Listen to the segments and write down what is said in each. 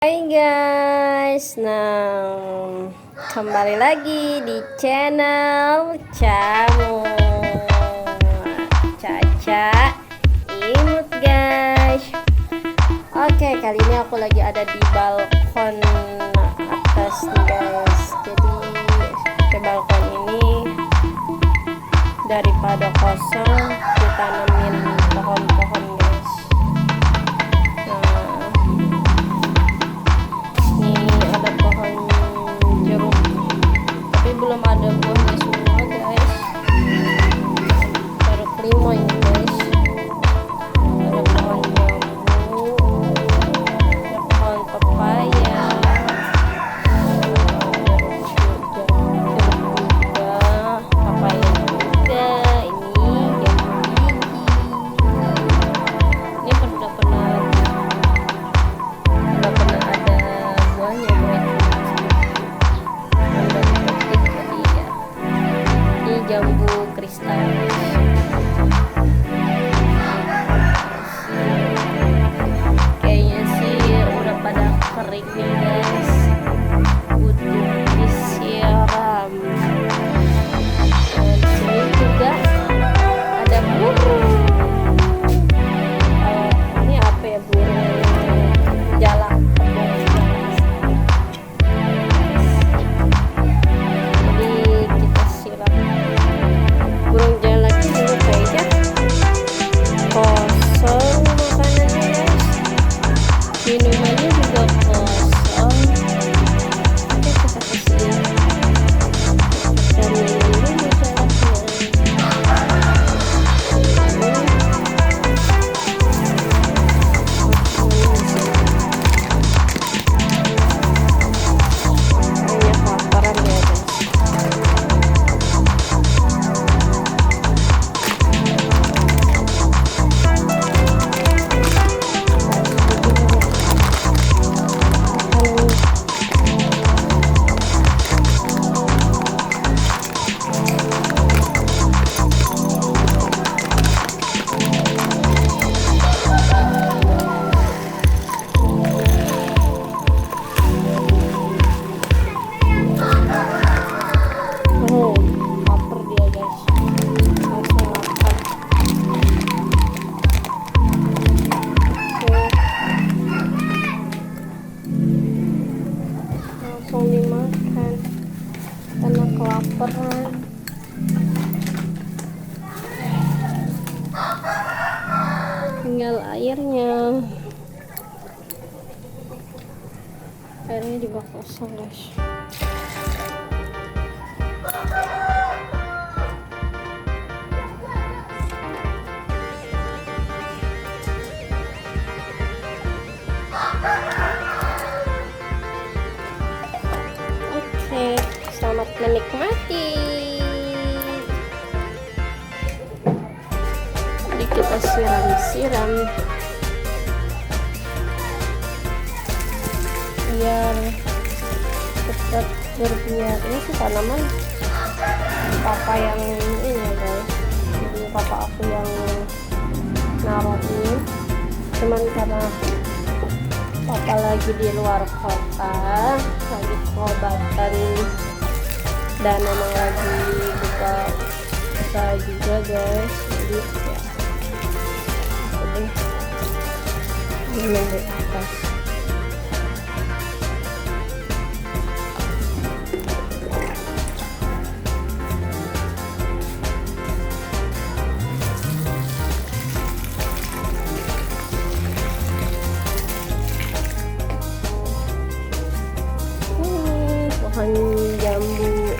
Hai guys, kembali lagi di channel Caca Imut guys. Oke, kali ini aku lagi ada di balkon atas nih guys. Jadi di balkon ini daripada kosong ditanamin pohon-pohon guys. Ada pohon jeruk tapi belum ada buahnya semua guys, baru kelima ini guys. Ada pohon jambu, ada pohon pepaya, jeruk juga, papaya juga, ini jambu gigi. Ini udah pernah ada buahnya guys. Ini jambu kristal. Kayaknya sih udah pada kering nih guys, butuh disiram. Dan di sini juga ada burung. Ini apa ya, burung jalak kebo. Burung jalaknya juga kayaknya kosong makanannya guys, minumannya juga kosong. Oke, kita kasih dan minum dulu jalaknya. Banyak laparan ya guys. Lapar dia guys, langsung makan. Langsung dimakan karena kelaparan. Tinggal airnya juga kosong guys. Oke, selamat menikmati. Jadi kita siram-siram biar cepat berbuah. Ini sih tanaman papa yang ini ya guys, jadi papa aku yang naruh ini, cuman karena papa lagi di luar kota, lagi pengobatan dan memang lagi buka usaha juga guys, jadi ya aku deh minum di atas. Pohon jambu.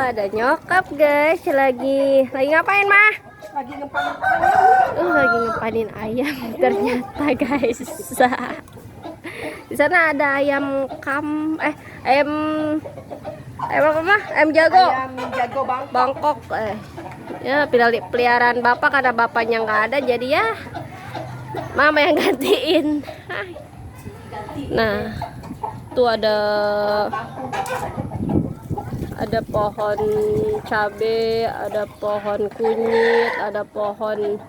ada nyokap guys, lagi ngapain mah? Lagi ngepanin ayam. Lagi ngepanin ayam ternyata guys. Di sana ada ayam ayam apa mah? Ayam jago. Ayam jago Bangkok. Ya peliharaan bapak, karena bapaknya nggak ada jadi ya mama yang gantiin. Nah, tuh ada pohon cabe, ada pohon kunyit, ada pohon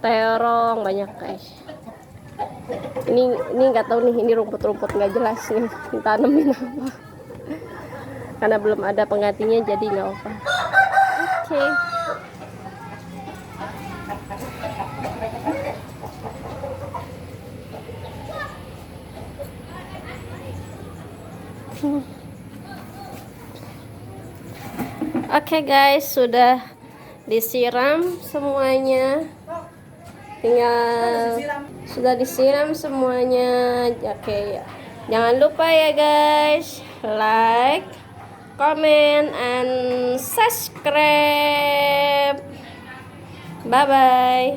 terong, banyak guys. Ini nggak tahu nih, ini rumput-rumput nggak jelas nih ditanemin apa, karena belum ada penggantinya jadi nggak apa. Oke. Oke guys, sudah disiram semuanya, tinggal sudah disiram semuanya. Oke, jangan lupa ya guys, like, comment, and subscribe. Bye bye.